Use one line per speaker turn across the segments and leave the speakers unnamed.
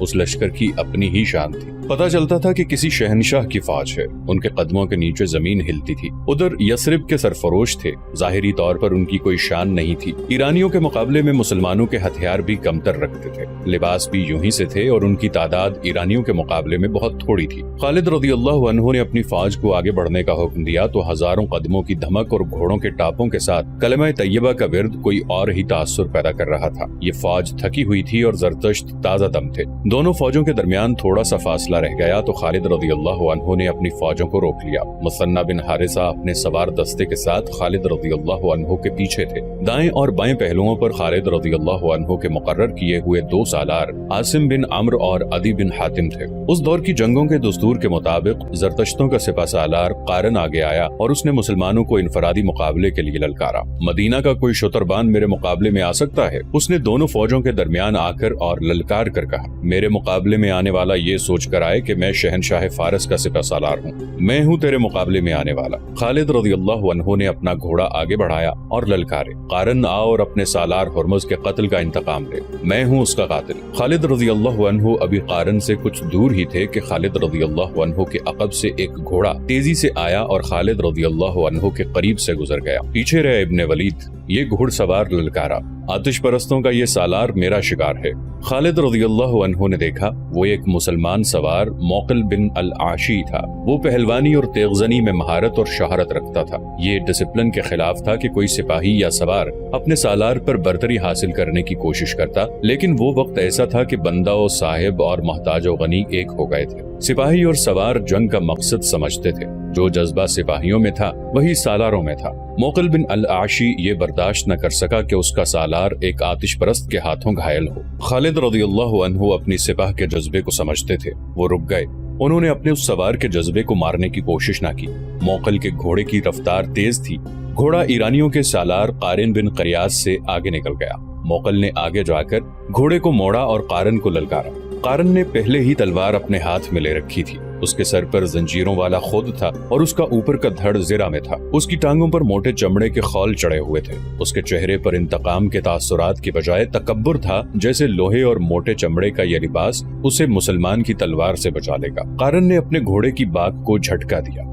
उस लश्कर की अपनी ही शान थी। पता चलता था कि किसी शहनशाह की फौज है। उनके कदमों के नीचे जमीन हिलती थी। उधर यसरिब के सरफरोश थे। जाहिरी तौर पर उनकी कोई शान नहीं थी। ईरानियों के मुकाबले में मुसलमानों के हथियार भी कमतर रखते थे। लिबास भी यूं ही से थे और उनकी तादाद ईरानियों के मुकाबले में बहुत थोड़ी थी। खालिद रज़ियल्लाहु अन्हु ने अपनी फौज को आगे बढ़ने का हुक्म दिया तो हजारों कदमों की धमक और घोड़ों के टापों के साथ कलमा तैयबा का विर्द कोई और ही तासुर पैदा कर रहा था। ये फौज थकी हुई थी और जरतश्त ताजा दम थे। दोनों फौजों के दरमियान थोड़ा सा फासला रह गया तो खालिद रज़ियल्लाहु अन्हु ने अपनी फौजों को रोक लिया। मुसन्ना बिन हारिसा अपने सवार दस्ते के साथ खालिद रज़ियल्लाहु अन्हु के पीछे थे। दाएं और बाएं पहलुओं पर खालिद रज़ियल्लाहु अन्हु के मुकर्रर किए हुए 2 सालार आसिम बिन अम्र और अदी बिन हातिम थे। उस दौर की जंगों के दस्तूर के मुताबिक जरतश्तों का सिपा सालार कारन आगे आया और उसने मुसलमानों को इनफरादी मुकाबले के लिए ललकारा। मदीना का कोई शुतरबान मेरे मुकाबले में आ सकता है? उसने दोनों फौजों के दरमियान आकर और ललकार कर कहा। मेरे मुकाबले में आने वाला ये सोच कर आए कि मैं शहनशाह फारस का सिपा सालार हूँ। मैं हूँ तेरे मुकाबले में आने वाला। खालिद रज़ियल्लाहु अन्हु ने अपना घोड़ा आगे बढ़ाया और ललकारे, कारन आ और अपने सालार हुर्मुज के कत्ल का इंतकाम ले। मैं हूँ उसका कातिल। खालिद रज़ियल्लाहु अन्हु अभी कारन से कुछ दूर ही थे कि खालिद रज़ियल्लाहु अन्हु के अक़ब से एक घोड़ा तेजी से आया और खालिद रज़ियल्लाहु अन्हु के करीब से गुजर गया। पीछे रहे इब्ने वलीद। ये घुड़सवार ललकारा, आतिश परस्तों का ये सालार मेरा शिकार है। खालिद रज़ियल्लाहु अन्हु ने देखा वो एक मुसलमान सवार मौक़िल बिन अल-आशी था। वो पहलवानी और तेगज़नी में महारत और शहरत रखता था। ये डिसिप्लिन के खिलाफ था कि कोई सिपाही या सवार अपने सालार पर बर्तरी हासिल करने की कोशिश करता, लेकिन वो वक्त ऐसा था कि बंदा और साहिब और मोहताज और गनी एक हो गए थे। सिपाही और सवार जंग का मकसद समझते थे। जो जज्बा सिपाहियों में था वही सालारों में था। मौक़िल बिन अल-आशी ये बर्दाश्त न कर सका कि उसका सालार एक आतिश परस्त के हाथों घायल हो। खालिद रज़ियल्लाहु अन्हु अपनी सिपाह के जज्बे को समझते थे। वो रुक गए। उन्होंने अपने उस सवार के जज्बे को मारने की कोशिश न की। मौक़िल के घोड़े की रफ्तार तेज थी। घोड़ा ईरानियों के सालार क़ारिन बिन क़ियास से आगे निकल गया। मौक़िल ने आगे जाकर घोड़े को मोड़ा और क़ारिन को ललकारा। क़ारिन ने पहले ही तलवार अपने हाथ में ले रखी थी। उसके सर पर जंजीरों वाला खुद था और उसका ऊपर का धड़ ज़िरा में था। उसकी टांगों पर मोटे चमड़े के खौल चढ़े हुए थे। उसके चेहरे पर इंतकाम के तासुरात की बजाय तकब्बुर था, जैसे लोहे और मोटे चमड़े का यह लिबास उसे मुसलमान की तलवार से बचा लेगा। क़ारिन ने अपने घोड़े की बाग को झटका दिया।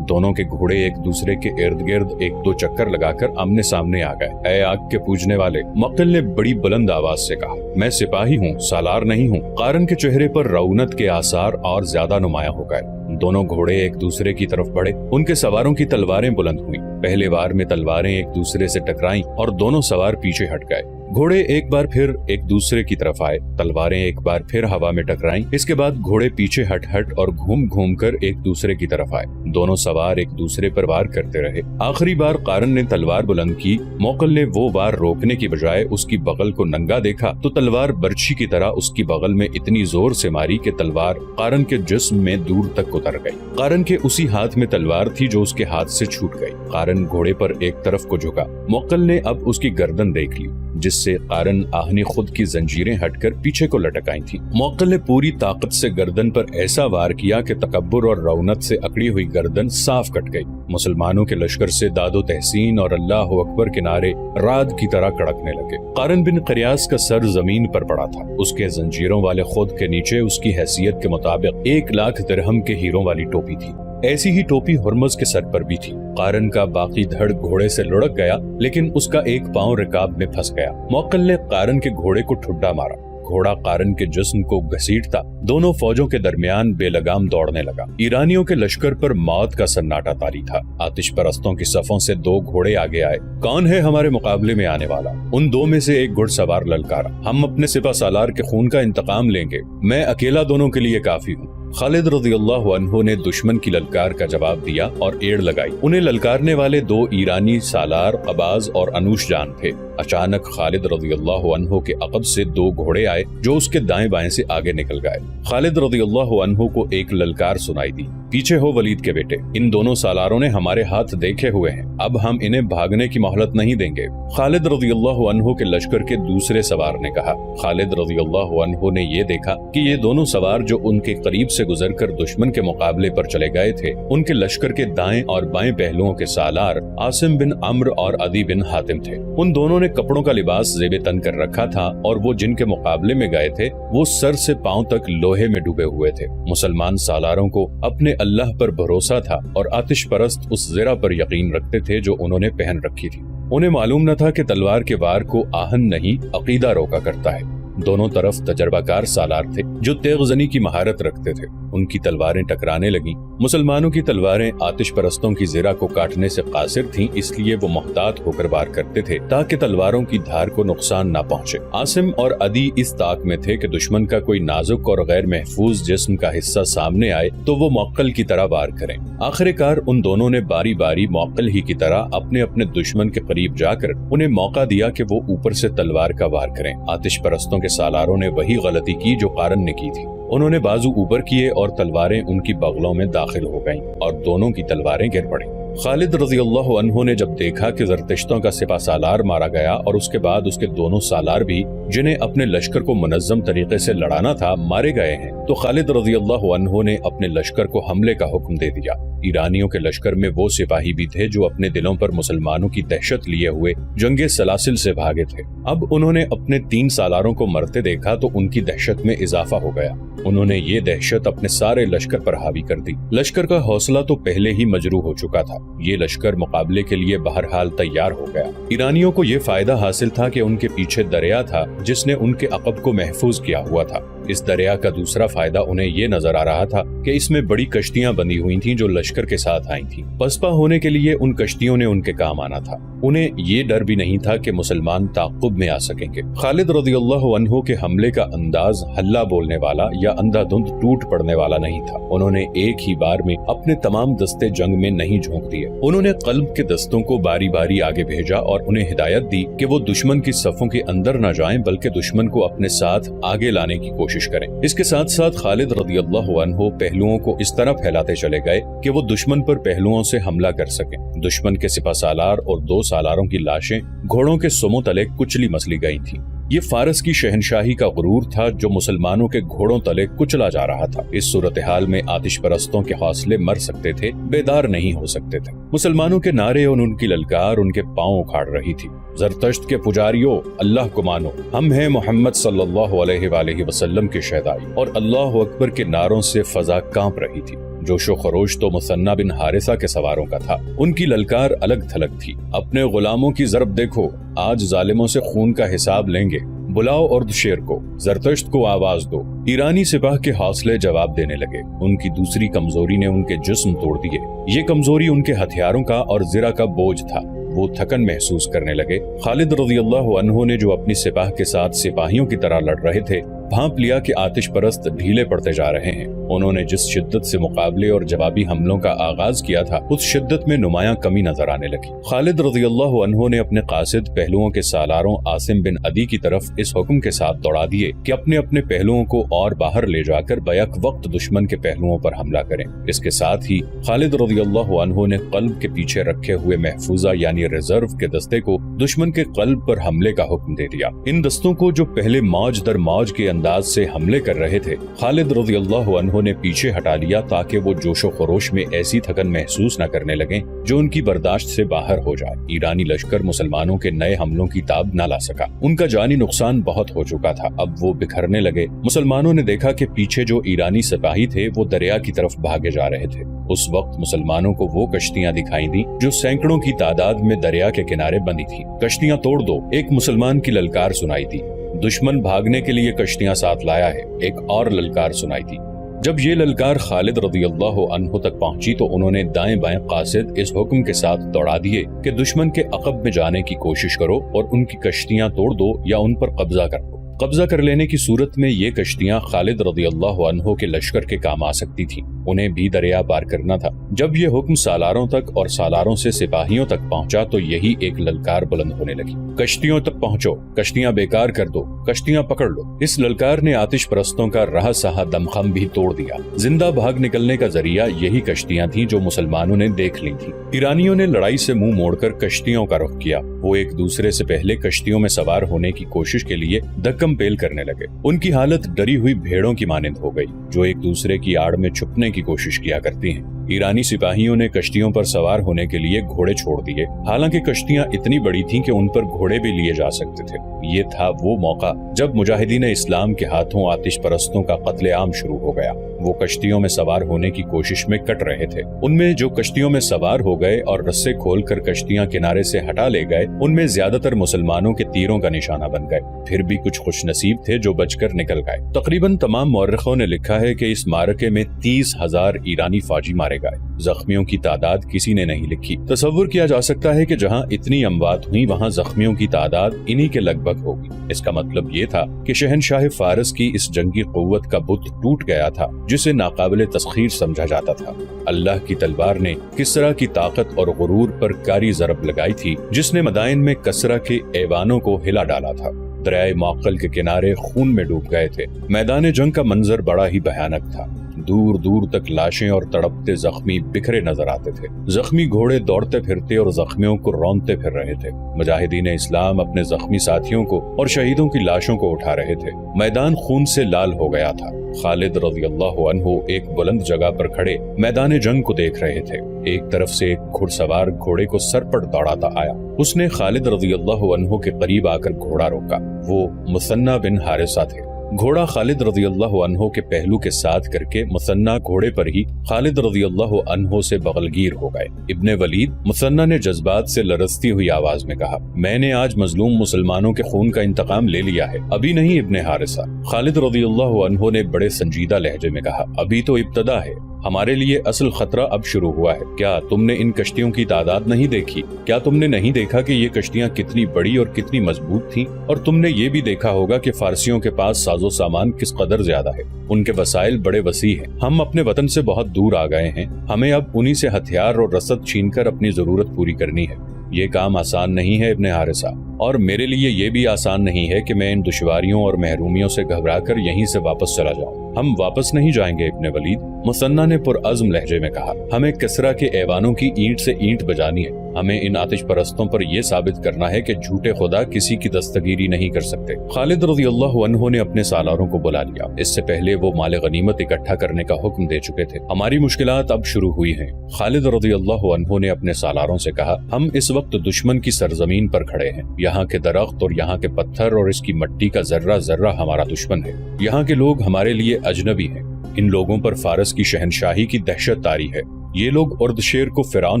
दोनों के घोड़े एक दूसरे के इर्द गिर्द 1-2 चक्कर लगाकर आमने सामने आ गए। ऐ आग के पूजने वाले, मौक़िल ने बड़ी बुलंद आवाज से कहा, मैं सिपाही हूँ, सालार नहीं हूँ। क़ारिन के चेहरे पर रौनत के आसार और ज्यादा नुमायां हो गए। दोनों घोड़े एक दूसरे की तरफ बढ़े। उनके सवारों की तलवारें बुलंद हुई। पहले बार में तलवारें एक दूसरे से टकराईं और दोनों सवार पीछे हट गए। घोड़े एक बार फिर एक दूसरे की तरफ आए। तलवारें एक बार फिर हवा में टकराईं। इसके बाद घोड़े पीछे हट हट और घूम घूम कर एक दूसरे की तरफ आए। दोनों सवार एक दूसरे पर वार करते रहे। आखिरी बार क़ारिन ने तलवार बुलंद की। मौक़िल ने वो वार रोकने की बजाय उसकी बगल को नंगा देखा तो तलवार बर्छी की तरह उसकी बगल में इतनी जोर से मारी कि तलवार क़ारिन के जिस्म में दूर तक उतर गई। क़ारिन के उसी हाथ में तलवार थी जो उसके हाथ से छूट गई। क़ारिन घोड़े पर एक तरफ को झुका। मौक़िल ने अब उसकी गर्दन देख ली, जिससे क़ारिन आहनी खुद की जंजीरें हटकर पीछे को लटकाई थी। मौक़िल ने पूरी ताकत से गर्दन पर ऐसा वार किया कि तकब्बुर और रौनत से अकड़ी हुई गर्दन साफ कट गई। मुसलमानों के लश्कर से दादो तहसीन और अल्लाह अकबर के नारे राद की तरह कड़कने लगे। क़ारिन बिन क़ियास का सर जमीन पर पड़ा था। उसके जंजीरों वाले खुद के नीचे उसकी हैसियत के मुताबिक 1 लाख दिरहम के हीरों वाली टोपी थी। ऐसी ही टोपी हुर्मुज के सर पर भी थी। क़ारिन का बाकी धड़ घोड़े से लुढ़क गया, लेकिन उसका एक पांव रिकाब में फंस गया। मौक़िल ने क़ारिन के घोड़े को ठुड्डा मारा। घोड़ा क़ारिन के जिस्म को घसीटता दोनों फौजों के दरमियान बेलगाम दौड़ने लगा। ईरानियों के लश्कर पर मौत का सन्नाटा तारी था। आतिश परस्तों की सफों से 2 घोड़े आगे आए। कौन है हमारे मुकाबले में आने वाला? उन 2 में से एक घुड़सवार ललकारा, हम अपने सिपा सालार के खून का इंतकाम लेंगे। मैं अकेला दोनों के लिए काफी हूँ। खालिद रज़ियल्लाहु अन्हु ने दुश्मन की ललकार का जवाब दिया और एड़ लगाई। उन्हें ललकारने वाले 2 ईरानी सालार अबाज और अनूश जान थे। अचानक खालिद रज़ियल्लाहु अन्हु के अक़ब से 2 घोड़े आए जो उसके दाएं बाएं से आगे निकल गए। खालिद रज़ियल्लाहु अन्हु को एक ललकार सुनाई दी, पीछे हो वलीद के बेटे, इन दोनों सालारों ने हमारे हाथ देखे हुए हैं, अब हम इन्हें भागने की मोहलत नहीं देंगे। खालिद रज़ियल्लाहु अन्हु के लश्कर के दूसरे सवार ने कहा। खालिद रज़ियल्लाहु अन्हु ने ये देखा कि ये दोनों सवार जो उनके करीब से سے گزر کر دشمن کے مقابلے پر چلے گئے تھے، ان کے لشکر کے دائیں اور بائیں پہلوؤں کے سالار عاصم بن عمرو اور عدی بن حاتم تھے۔ ان دونوں نے کپڑوں کا لباس زیب تن کر رکھا تھا اور وہ جن کے مقابلے میں گئے تھے وہ سر سے پاؤں تک لوہے میں ڈوبے ہوئے تھے۔ مسلمان سالاروں کو اپنے اللہ پر بھروسہ تھا اور آتش پرست اس زرہ پر یقین رکھتے تھے جو انہوں نے پہن رکھی تھی۔ انہیں معلوم نہ تھا کہ تلوار کے وار کو آہن نہیں عقیدہ روکا کرتا ہے۔ دونوں طرف تجربہ کار سالار تھے جو تیغ زنی کی مہارت رکھتے تھے۔ ان کی تلواریں ٹکرانے لگیں۔ مسلمانوں کی تلواریں آتش پرستوں کی زرہ کو کاٹنے سے قاصر تھیں، اس لیے وہ محتاط ہو کر وار کرتے تھے تاکہ تلواروں کی دھار کو نقصان نہ پہنچے۔ عاصم اور عدی اس طاق میں تھے کہ دشمن کا کوئی نازک اور غیر محفوظ جسم کا حصہ سامنے آئے تو وہ معقل کی طرح وار کریں۔ آخر کار ان دونوں نے باری باری معقل ہی کی طرح اپنے اپنے دشمن کے قریب جا کر انہیں موقع دیا کہ وہ اوپر سے تلوار کا وار کریں۔ آتش پرستوں کے سالاروں نے وہی غلطی کی جو قارن نے کی تھی۔ انہوں نے بازو اوپر کیے اور تلواریں ان کی بغلوں میں داخل ہو گئیں اور دونوں کی تلواریں گر پڑیں۔ خالد رضی اللہ عنہ نے جب دیکھا کہ زرتشتوں کا سپہ سالار مارا گیا اور اس کے بعد اس کے دونوں سالار بھی جنہیں اپنے لشکر کو منظم طریقے سے لڑانا تھا مارے گئے ہیں، تو خالد رضی اللہ عنہ نے اپنے لشکر کو حملے کا حکم دے دیا۔ ایرانیوں کے لشکر میں وہ سپاہی بھی تھے جو اپنے دلوں پر مسلمانوں کی دہشت لیے ہوئے جنگ سلاسل سے بھاگے تھے۔ اب انہوں نے اپنے 3 سالاروں کو مرتے دیکھا تو ان کی دہشت میں اضافہ ہو گیا۔ انہوں نے یہ دہشت اپنے سارے لشکر پر حاوی کر دی۔ لشکر کا حوصلہ تو پہلے ہی مجروح ہو چکا تھا، یہ لشکر مقابلے کے لیے بہرحال تیار ہو گیا۔ ایرانیوں کو یہ فائدہ حاصل تھا کہ ان کے پیچھے دریا تھا جس نے ان کے عقب کو محفوظ کیا ہوا تھا۔ اس دریا کا دوسرا فائدہ انہیں یہ نظر آ رہا تھا کہ اس میں بڑی کشتیاں بندی ہوئی تھیں جو لشکر کے ساتھ آئی تھیں۔ پسپا ہونے کے لیے ان کشتیوں نے ان کے کام آنا تھا۔ انہیں یہ ڈر بھی نہیں تھا کہ مسلمان تعاقب میں آ سکیں گے۔ خالد رضی اللہ عنہ کے حملے کا انداز ہلہ بولنے والا یا اندھا دھند ٹوٹ پڑنے والا نہیں تھا۔ انہوں نے ایک ہی بار میں اپنے تمام دستے جنگ میں نہیں جھونک دیے۔ انہوں نے قلب کے دستوں کو باری باری آگے بھیجا اور انہیں ہدایت دی کہ وہ دشمن کی صفوں کے اندر نہ جائیں بلکہ دشمن کو اپنے ساتھ آگے لانے کی کوشش کریں۔ اس کے ساتھ ساتھ خالد رضی اللہ عنہ پہلوؤں کو اس طرح پھیلاتے چلے گئے کہ وہ دشمن پر پہلوؤں سے حملہ کر سکیں۔ دشمن کے سپہ سالار اور 2 سالاروں کی لاشیں گھوڑوں کے سموں تلے کچلی مسلی گئی تھیں۔ یہ فارس کی شہنشاہی کا غرور تھا جو مسلمانوں کے گھوڑوں تلے کچلا جا رہا تھا۔ اس صورتحال میں آتش پرستوں کے حوصلے مر سکتے تھے، بیدار نہیں ہو سکتے تھے۔ مسلمانوں کے نعرے اور ان کی للکار ان کے پاؤں اکھاڑ رہی تھی۔ زرتشت کے پجاریوں، اللہ کو مانو، ہم ہیں محمد صلی اللہ علیہ وآلہ وسلم کے شہدائی، اور اللہ اکبر کے نعروں سے فضا کانپ رہی تھی۔ جوش و خروش تو مثنہ بن حارثہ کے سواروں کا تھا، ان کی للکار الگ تھلگ تھی۔ اپنے غلاموں کی ضرب دیکھو، آج ظالموں سے خون کا حساب لیں گے، بلاؤ ارد شیر کو، زرتشت کو آواز دو۔ ایرانی سپاہ کے حوصلے جواب دینے لگے۔ ان کی دوسری کمزوری نے ان کے جسم توڑ دیے۔ یہ کمزوری ان کے ہتھیاروں کا اور زرہ کا بوجھ تھا۔ وہ تھکن محسوس کرنے لگے۔ خالد رضی اللہ عنہ نے جو اپنی سپاہ کے ساتھ سپاہیوں کی طرح لڑ رہے تھے بھانپ لیا کہ آتش پرست ڈھیلے پڑتے جا رہے ہیں۔ انہوں نے جس شدت سے مقابلے اور جوابی حملوں کا آغاز کیا تھا اس شدت میں نمایاں کمی نظر آنے لگی۔ خالد رضی اللہ عنہ نے اپنے قاصد پہلوؤں کے سالاروں عاصم بن عدی کی طرف اس حکم کے ساتھ دوڑا دیے کہ اپنے اپنے پہلوؤں کو اور باہر لے جا کر بیک وقت دشمن کے پہلوؤں پر حملہ کریں۔ اس کے ساتھ ہی خالد رضی اللہ عنہ نے قلب کے پیچھے رکھے ہوئے محفوظہ یعنی ریزرو کے دستے کو دشمن کے قلب پر حملے کا حکم دے دیا۔ ان دستوں کو جو پہلے موج در موج کے انداز سے حملے کر رہے تھے خالد رضی اللہ عنہ نے پیچھے ہٹا لیا تاکہ وہ جوش و خروش میں ایسی تھکن محسوس نہ کرنے لگیں جو ان کی برداشت سے باہر ہو جائے۔ ایرانی لشکر مسلمانوں کے نئے حملوں کی تاب نہ لا سکا۔ ان کا جانی نقصان بہت ہو چکا تھا۔ اب وہ بکھرنے لگے۔ مسلمانوں نے دیکھا کہ پیچھے جو ایرانی سپاہی تھے وہ دریا کی طرف بھاگے جا رہے تھے۔ اس وقت مسلمانوں کو وہ کشتیاں دکھائی دیں جو سینکڑوں کی تعداد میں دریا کے کنارے بندی تھی۔ کشتیاں توڑ دو، ایک مسلمان کی للکار سنائی دی۔ دشمن بھاگنے کے لیے کشتیاں ساتھ لایا ہے، ایک اور للکار سنائی دی۔ جب یہ للکار خالد رضی اللہ عنہ تک پہنچی تو انہوں نے دائیں بائیں قاصد اس حکم کے ساتھ دوڑا دیے کہ دشمن کے عقب میں جانے کی کوشش کرو اور ان کی کشتیاں توڑ دو یا ان پر قبضہ کر لو۔ قبضہ کر لینے کی صورت میں یہ کشتیاں خالد رضی اللہ عنہ کے لشکر کے کام آ سکتی تھیں، انہیں بھی دریا پار کرنا تھا۔ جب یہ حکم سالاروں تک اور سالاروں سے سپاہیوں تک پہنچا تو یہی ایک للکار بلند ہونے لگی، کشتیوں تک پہنچو، کشتیاں بیکار کر دو، کشتیاں پکڑ لو۔ اس للکار نے آتش پرستوں کا رہا سہا دمخم بھی توڑ دیا۔ زندہ بھاگ نکلنے کا ذریعہ یہی کشتیاں تھیں جو مسلمانوں نے دیکھ لی تھیں۔ ایرانیوں نے لڑائی سے منہ موڑ کر کشتیوں کا رخ کیا۔ وہ ایک دوسرے سے پہلے کشتیوں میں سوار ہونے کی کوشش کے لیے دھکم कलम पेल करने लगे। उनकी हालत डरी हुई भेड़ों की मानिंद हो गई जो एक दूसरे की आड़ में छुपने की कोशिश किया करती हैं। ईरानी सिपाहियों ने कश्तियों पर सवार होने के लिए घोड़े छोड़ दिए। हालांकि कश्तियां इतनी बड़ी थीं कि उन पर घोड़े भी लिए जा सकते थे। ये था वो मौका जब मुजाहिदीन इस्लाम के हाथों आतिश परस्तों का कत्लेआम शुरू हो गया। वो कश्तियों में सवार होने की कोशिश में कट रहे थे। उनमें जो कश्तियों में सवार हो गए और रस्से खोलकर कश्तियां किनारे से हटा ले गए, उनमें ज्यादातर मुसलमानों के तीरों का निशाना बन गए। फिर भी कुछ खुशनसीब थे जो बचकर निकल गए। तकरीबन तमाम मौर्रिखों ने लिखा है कि इस मारके में 30,000 ईरानी फौजी मारे गए। जख्मियों की तादाद किसी ने नहीं लिखी। तसव्वुर किया जा सकता है कि जहां इतनी अमवात हुई वहां जख्मियों की तादाद इन्हीं के लगभग होगी। इसका मतलब ये था कि शहनशाह फारस की इस जंगी कुव्वत का बुत टूट गया था जिसे नाकाबिले तस्खीर समझा जाता था। अल्लाह की तलवार ने किसरा की ताकत और गुरूर पर कारी ज़रब लगाई थी जिसने मदाइन में कसरा के ऐवानों को हिला डाला था। दरियाए मौक्कल के किनारे खून में डूब गए थे। मैदान जंग का मंजर बड़ा ही भयानक था। दूर दूर तक लाशें और तड़पते जख्मी बिखरे नजर आते थे। जख्मी घोड़े दौड़ते फिरते और जख्मियों को रौंदते फिर रहे थे। मुजाहिदीन इस्लाम अपने जख्मी साथियों को और शहीदों की लाशों को उठा रहे थे। मैदान खून से लाल हो गया था। खालिद रज़ियल्लाहु अन्हु एक बुलंद जगह पर खड़े मैदान जंग को देख रहे थे। एक तरफ से एक घुड़सवार घोड़े को सर पर दौड़ाता आया। उसने खालिद रज़ियल्लाहु अन्हु के करीब आकर घोड़ा रोका। वो मुसन्ना बिन हारिसा थे। घोड़ा खालिद रज़ियल्लाहु अन्हु के पहलू के साथ करके मुसन्ना घोड़े पर ही खालिद रज़ियल्लाहु अन्हु से बगलगीर हो गए। इब्ने वलीद, मुसन्ना ने जज्बात से लरसती हुई आवाज में कहा, मैंने आज मजलूम मुसलमानों के खून का इंतकाम ले लिया है, अभी नहीं इब्ने हारिसा। खालिद रज़ियल्लाहु अन्हु ने बड़े संजीदा लहजे में कहा, अभी तो इब्तदा है, हमारे लिए असल खतरा अब शुरू हुआ है। क्या तुमने इन कश्तियों की तादाद नहीं देखी? क्या तुमने नहीं देखा कि ये कश्तियां कितनी बड़ी और कितनी मजबूत थीं? और तुमने ये भी देखा होगा कि फारसियों के पास साजो सामान किस कदर ज्यादा है। उनके वसाइल बड़े वसी हैं। हम अपने वतन से बहुत दूर आ गए हैं। हमें अब उन्हीं से हथियार और रसद छीनकर अपनी जरूरत पूरी करनी है। ये काम आसान नहीं है इब्ने हारिसा, और मेरे लिए ये भी आसान नहीं है कि मैं इन दुश्वारियों और महरूमियों से घबराकर यहीं से वापस चला जाऊं। हम वापस नहीं जाएंगे इब्ने वलीद, मुसन्ना ने पुरअज़्म लहजे में कहा। हमें किसरा के ऐवानों की ईंट से ईंट बजानी है। हमें इन आतिश परस्तों पर यह साबित करना है कि झूठे खुदा किसी की दस्तगीरी नहीं कर सकते। खालिद रज़ियल्लाहु अन्हु ने अपने सालारों को बुला लिया। इससे पहले वो माल गनीमत इकट्ठा करने का हुक्म दे चुके थे। हमारी मुश्किलात अब शुरू हुई हैं। खालिद रज़ियल्लाहु अन्हु ने अपने सालारों से कहा, हम इस वक्त दुश्मन की सरजमीन पर खड़े हैं। यहाँ के दरख्त और यहाँ के पत्थर और इसकी मट्टी का जर्रा जर्रा हमारा दुश्मन है। यहाँ के लोग हमारे लिए अजनबी हैं। इन लोगों पर फारस की शहनशाही की दहशत तारी है। ये लोग उर्दशेर को फिरौन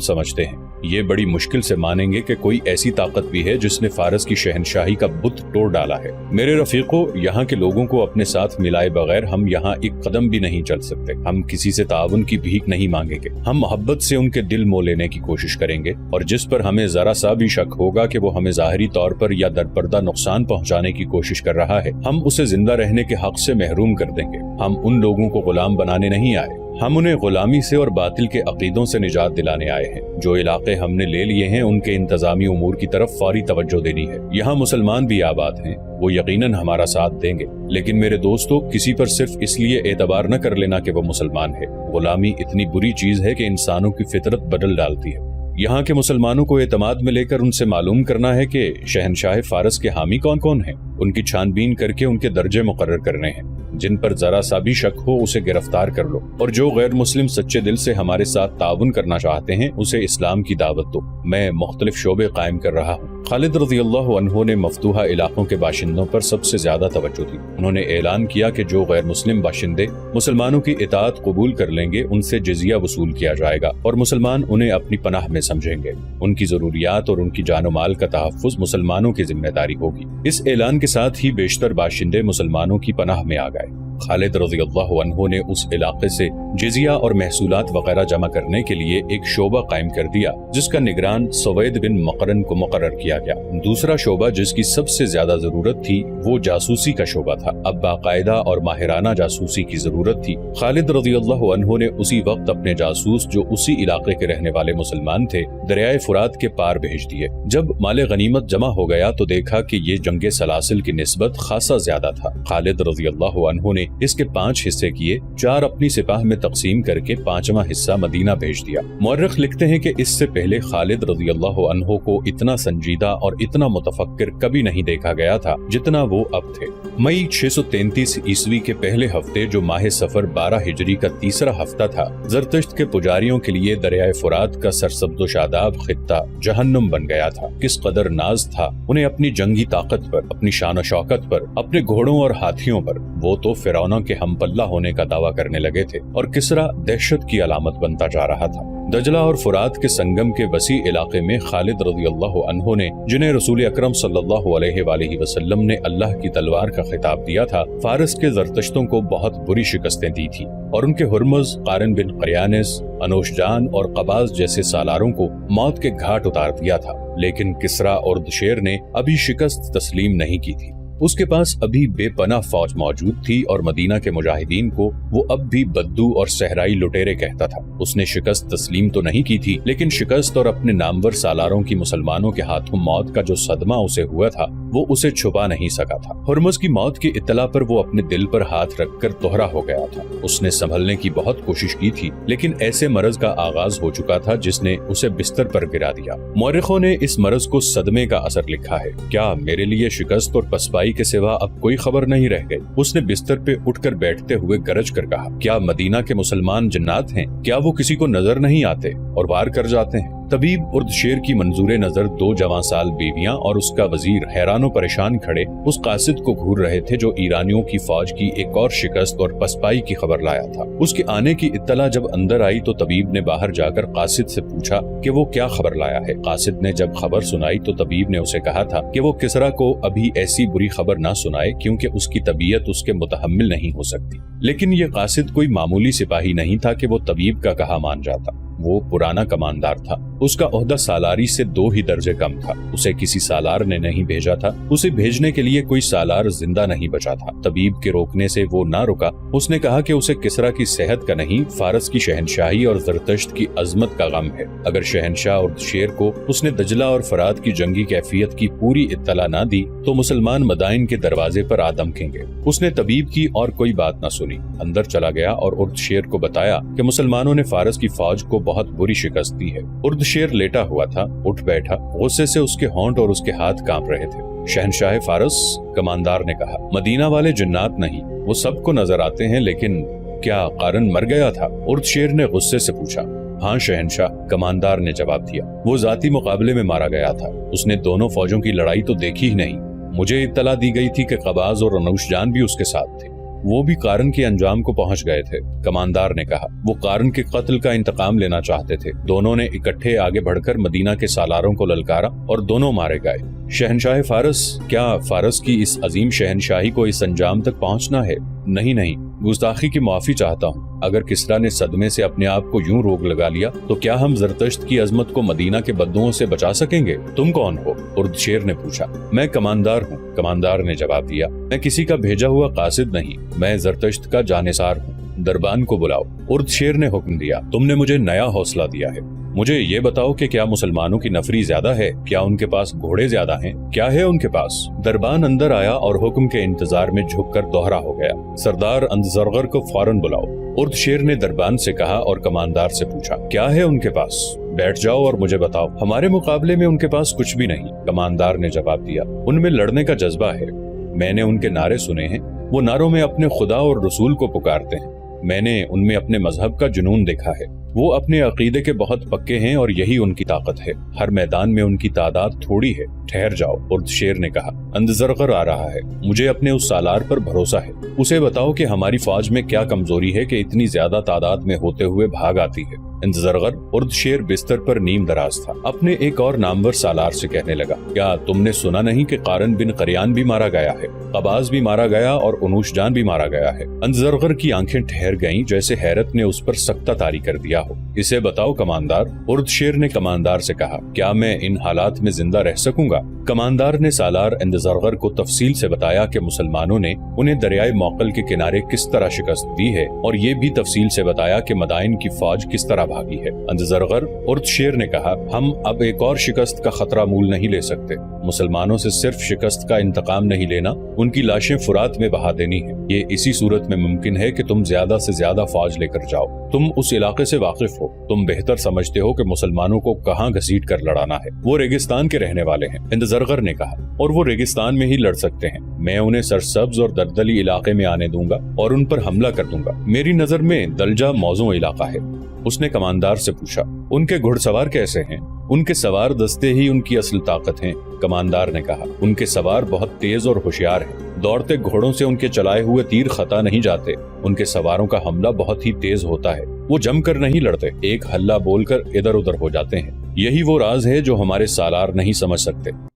समझते हैं। ये बड़ी मुश्किल से मानेंगे कि कोई ऐसी ताकत भी है जिसने फारस की शहनशाही का बुत तोड़ डाला है। मेरे रफीकों, यहाँ के लोगों को अपने साथ मिलाए बगैर हम यहाँ एक कदम भी नहीं चल सकते। हम किसी से ताउन की भीख नहीं मांगेंगे। हम मोहब्बत से उनके दिल मोह लेने की कोशिश करेंगे, और जिस पर हमें जरा सा भी शक होगा कि वो हमें जाहिरी तौर पर या दरपर्दा नुकसान पहुँचाने की कोशिश कर रहा है, हम उसे जिंदा रहने के हक से महरूम कर देंगे। हम उन लोगों को गुलाम बनाने नहीं आए, हम उन्हें गुलामी से और बातिल के अकीदों से निजात दिलाने आए हैं। जो इलाके हमने ले लिए हैं उनके इंतजामी उमूर की तरफ फौरी तवज्जो देनी है। यहाँ मुसलमान भी आबाद हैं, वो यकीनन हमारा साथ देंगे। लेकिन मेरे दोस्तों, किसी पर सिर्फ इसलिए एतबार न कर लेना कि वो मुसलमान है। गुलामी इतनी बुरी चीज है कि इंसानों की फितरत बदल डालती है। यहाँ के मुसलमानों को एतमाद में लेकर उनसे मालूम करना है कि शहनशाह फारस के हामी कौन कौन हैं। उनकी छानबीन करके उनके दर्जे मुकर्रर करने हैं। जिन पर जरा सा भी शक हो उसे गिरफ्तार कर लो, और जो गैर मुस्लिम सच्चे दिल से हमारे साथ ताउन करना चाहते हैं उसे इस्लाम की दावत दो। मैं मुख्तलिफ शोबे कायम कर रहा हूँ। खालिद रज़ियल्लाहु अन्हु ने मफतूहा इलाकों के बाशिंदों पर सबसे ज्यादा तवज्जो दी। उन्होंने ऐलान किया कि जो गैर मुस्लिम बाशिंदे मुसलमानों की इताअत कबूल कर लेंगे उनसे जिजिया वसूल किया जाएगा, और मुसलमान उन्हें अपनी पनाह में समझेंगे। उनकी जरूरियात और उनकी जानो माल का तहफ़्फ़ुज़ मुसलमानों की जिम्मेदारी होगी। इस ऐलान के साथ ही बेशतर बाशिंदे मुसलमानों की पनाह में आ गए। खालिद रज़ियल्लाहु अन्हु ने उस इलाके से जिजिया और महसूलात वगैरह जमा करने के लिए एक शोबा कायम कर दिया, जिसका निगरान सवैद बिन मकरन को मुकर्रर किया गया। दूसरा शोबा जिसकी सबसे ज्यादा जरूरत थी वो जासूसी का शोबा था। अब बाकायदा और माहिराना जासूसी की जरूरत थी। खालिद रज़ियल्लाहु अन्हु ने उसी वक्त अपने जासूस, जो उसी इलाके के रहने वाले मुसलमान थे, दरियाए फुरात के पार भेज दिए। जब माले गनीमत जमा हो गया तो देखा कि ये जंगे सलासिल की निस्बत खासा ज्यादा था। खालिद रज़ियल्लाहु अन्हु ने اس کے 5 حصے کیے، 4 اپنی سپاہ میں تقسیم کر کے 5واں حصہ مدینہ بھیج دیا۔ مورخ لکھتے ہیں کہ اس سے پہلے خالد رضی اللہ عنہ کو اتنا سنجیدہ اور اتنا متفکر کبھی نہیں دیکھا گیا تھا جتنا وہ اب تھے۔ مئی 633 عیسوی کے پہلے ہفتے جو ماہ سفر 12 ہجری کا تیسرا ہفتہ تھا، زرتشت کے پجاریوں کے لیے دریائے فرات کا سرسبز و شاداب خطہ جہنم بن گیا تھا۔ کس قدر ناز تھا انہیں اپنی جنگی طاقت پر، اپنی شان و شوکت پر، اپنے گھوڑوں اور ہاتھیوں پر۔ وہ تو فرعون کے ہم پلہ ہونے کا دعویٰ کرنے لگے تھے اور کسرا دہشت کی علامت بنتا جا رہا تھا۔ دجلہ اور فرات کے سنگم کے وسیع علاقے میں خالد رضی اللہ عنہ نے، جنہیں رسول اکرم صلی اللہ علیہ وآلہ وسلم نے اللہ کی تلوار کا خطاب دیا تھا، فارس کے زرتشتوں کو بہت بری شکستیں دی تھی اور ان کے ہرمز، قارن بن قریانس، انوشجان اور قباز جیسے سالاروں کو موت کے گھاٹ اتار دیا تھا۔ لیکن کسرا اردشیر نے ابھی شکست تسلیم نہیں کی تھی۔ اس کے پاس ابھی بے پناہ فوج موجود تھی اور مدینہ کے مجاہدین کو وہ اب بھی بدو اور صحرائی لٹیرے کہتا تھا۔ اس نے شکست تسلیم تو نہیں کی تھی، لیکن شکست اور اپنے نامور سالاروں کی مسلمانوں کے ہاتھوں موت کا جو صدمہ اسے ہوا تھا وہ اسے چھپا نہیں سکا تھا۔ ہرمز کی موت کی اطلاع پر وہ اپنے دل پر ہاتھ رکھ کر دوہرا ہو گیا تھا۔ اس نے سنبھلنے کی بہت کوشش کی تھی، لیکن ایسے مرض کا آغاز ہو چکا تھا جس نے اسے بستر پر گرا دیا۔ مورخوں نے اس مرض کو صدمے کا اثر لکھا ہے۔ کیا میرے لیے شکست اور پسپائی کے سوا اب کوئی خبر نہیں رہ گئی؟ اس نے بستر پہ اٹھ کر بیٹھتے ہوئے گرج کر کہا، کیا مدینہ کے مسلمان جنات ہیں؟ کیا وہ کسی کو نظر نہیں آتے اور وار کر جاتے ہیں؟ طبیب اردشیر کی منظور نظر 2 جوان سال بیویاں اور اس کا وزیر حیران و پریشان کھڑے اس قاصد کو گھور رہے تھے جو ایرانیوں کی فوج کی ایک اور شکست اور پسپائی کی خبر لایا تھا۔ اس کے آنے کی اطلاع جب اندر آئی تو طبیب نے باہر جا کر قاصد سے پوچھا کہ وہ کیا خبر لایا ہے۔ قاصد نے جب خبر سنائی تو طبیب نے اسے کہا تھا کہ وہ کسرا کو ابھی ایسی بری خبر نہ سنائے کیونکہ اس کی طبیعت اس کے متحمل نہیں ہو سکتی۔ لیکن یہ قاصد کوئی معمولی سپاہی نہیں تھا کہ وہ طبیب کا کہا مان جاتا۔ وہ پرانا کماندار تھا۔ اس کا عہدہ سالاری سے 2 ہی درجے کم تھا۔ اسے کسی سالار نے نہیں بھیجا تھا، اسے بھیجنے کے لیے کوئی سالار زندہ نہیں بچا تھا۔ طبیب کے روکنے سے وہ نہ رکا۔ اس نے کہا کہ اسے کسرا کی صحت کا نہیں، فارس کی شہنشاہی اور زرتشت کی عظمت کا غم ہے۔ اگر شہنشاہ اردشیر کو اس نے دجلہ اور فرات کی جنگی کیفیت کی پوری اطلاع نہ دی تو مسلمان مدائن کے دروازے پر آ دمکیں گے۔ اس نے طبیب کی اور کوئی بات نہ سنی، اندر چلا گیا اور اردشیر کو بتایا کہ مسلمانوں نے فارس کی فوج کو بہت بری شکست دی ہے۔ اردشیر لیٹا ہوا تھا، اٹھ بیٹھا، غصے سے اس کے ہونٹ اور اس کے ہاتھ کانپ رہے تھے۔ شہنشاہ فارس، کماندار نے کہا، مدینہ والے جنات نہیں، وہ سب کو نظر آتے ہیں، لیکن کیا قارن مر گیا تھا؟ اردشیر نے غصے سے پوچھا۔ ہاں شہنشاہ، کماندار نے جواب دیا، وہ ذاتی مقابلے میں مارا گیا تھا۔ اس نے دونوں فوجوں کی لڑائی تو دیکھی ہی نہیں۔ مجھے اطلاع دی گئی تھی کہ قباز اور انوشجان بھی اس کے ساتھ تھے، وہ بھی قارن کے انجام کو پہنچ گئے تھے۔ کماندار نے کہا، وہ قارن کے قتل کا انتقام لینا چاہتے تھے۔ دونوں نے اکٹھے آگے بڑھ کر مدینہ کے سالاروں کو للکارا اور دونوں مارے گئے۔ شہنشاہ فارس، کیا فارس کی اس عظیم شہنشاہی کو اس انجام تک پہنچنا ہے؟ نہیں، گستاخی کی معافی چاہتا ہوں۔ اگر کسرا نے صدمے سے اپنے آپ کو یوں روک لگا لیا تو کیا ہم زرتشت کی عظمت کو مدینہ کے بدوؤں سے بچا سکیں گے؟ تم کون ہو؟ اردشیر نے پوچھا۔ میں کماندار ہوں، کماندار نے جواب دیا۔ میں کسی کا بھیجا ہوا قاصد نہیں، میں زرتشت کا جانثار ہوں۔ دربان کو بلاؤ، اردشیر نے حکم دیا۔ تم نے مجھے نیا حوصلہ دیا ہے۔ مجھے یہ بتاؤ کہ کیا مسلمانوں کی نفری زیادہ ہے؟ کیا ان کے پاس گھوڑے زیادہ ہیں؟ کیا ہے ان کے پاس؟ دربان اندر آیا اور حکم کے انتظار میں جھک کر دوہرا ہو گیا۔ سردار اندزرغر کو فوراً بلاؤ، اردشیر نے دربان سے کہا اور کماندار سے پوچھا، کیا ہے ان کے پاس؟ بیٹھ جاؤ اور مجھے بتاؤ۔ ہمارے مقابلے میں ان کے پاس کچھ بھی نہیں، کماندار نے جواب دیا۔ ان میں لڑنے کا جذبہ ہے، میں نے ان کے نعرے سنے ہیں، وہ نعروں میں اپنے خدا اور رسول کو پکارتے ہیں۔ میں نے ان میں اپنے مذہب کا جنون دیکھا ہے، وہ اپنے عقیدے کے بہت پکے ہیں اور یہی ان کی طاقت ہے۔ ہر میدان میں ان کی تعداد تھوڑی ہے۔ ٹھہر جاؤ، اردشیر نے کہا، اندزرغر آ رہا ہے، مجھے اپنے اس سالار پر بھروسہ ہے۔ اسے بتاؤ کہ ہماری فوج میں کیا کمزوری ہے کہ اتنی زیادہ تعداد میں ہوتے ہوئے بھاگ آتی ہے۔ اندزرغر، اردشیر بستر پر نیم دراز تھا، اپنے ایک اور نامور سالار سے کہنے لگا، کیا تم نے سنا نہیں کہ قارن بن قریان بھی مارا گیا ہے، قباز بھی مارا گیا اور انوشجان بھی مارا گیا ہے؟ اندزرغر کی آنکھیں ٹھہر گئیں جیسے حیرت نے اس پر سکتہ طاری کر دیا ہو۔ اسے بتاؤ کماندار، اردشیر نے کماندار سے کہا، کیا میں ان حالات میں زندہ رہ سکوں گا؟ कमांदार ने सालार इंदज़रगर को तफसील से बताया कि मुसलमानों ने उन्हें दरियाए मौकल के किनारे किस तरह शिकस्त दी है और ये भी तफसील से बताया कि मदाइन की फौज किस तरह भागी है। इंदज़रगर उर्दशेर ने कहा, हम अब एक और शिकस्त का खतरा मूल नहीं ले सकते। मुसलमानों से सिर्फ शिकस्त का इंतकाम नहीं लेना, उनकी लाशें फुरात में बहा देनी है। ये इसी सूरत में मुमकिन है कि तुम ज्यादा से ज्यादा फौज लेकर जाओ। तुम उस इलाके से वाकिफ हो, तुम बेहतर समझते हो कि मुसलमानों को कहाँ घसीट कर लड़ाना है। वो रेगिस्तान के रहने वाले हैं, इंदज़रगर ने कहा, और वो रेगिस्तान में ही लड़ सकते हैं। मैं उन्हें सरसब्ज और दलदली इलाके में आने दूंगा और उन पर हमला कर दूंगा। मेरी नजर में दलजा मौजू इलाका है। उसने कमांदार से पूछा, उनके घुड़सवार कैसे हैं? उनके सवार दस्ते ही उनकी असल ताकत हैं। कमांदार ने कहा, उनके सवार बहुत तेज और होशियार हैं। दौड़ते घोड़ों से उनके चलाए हुए तीर खता नहीं जाते। उनके सवारों का हमला बहुत ही तेज होता है। वो जमकर नहीं लड़ते, एक हल्ला बोलकर इधर उधर हो जाते हैं। यही वो राज है जो हमारे सालार नहीं समझ सकते।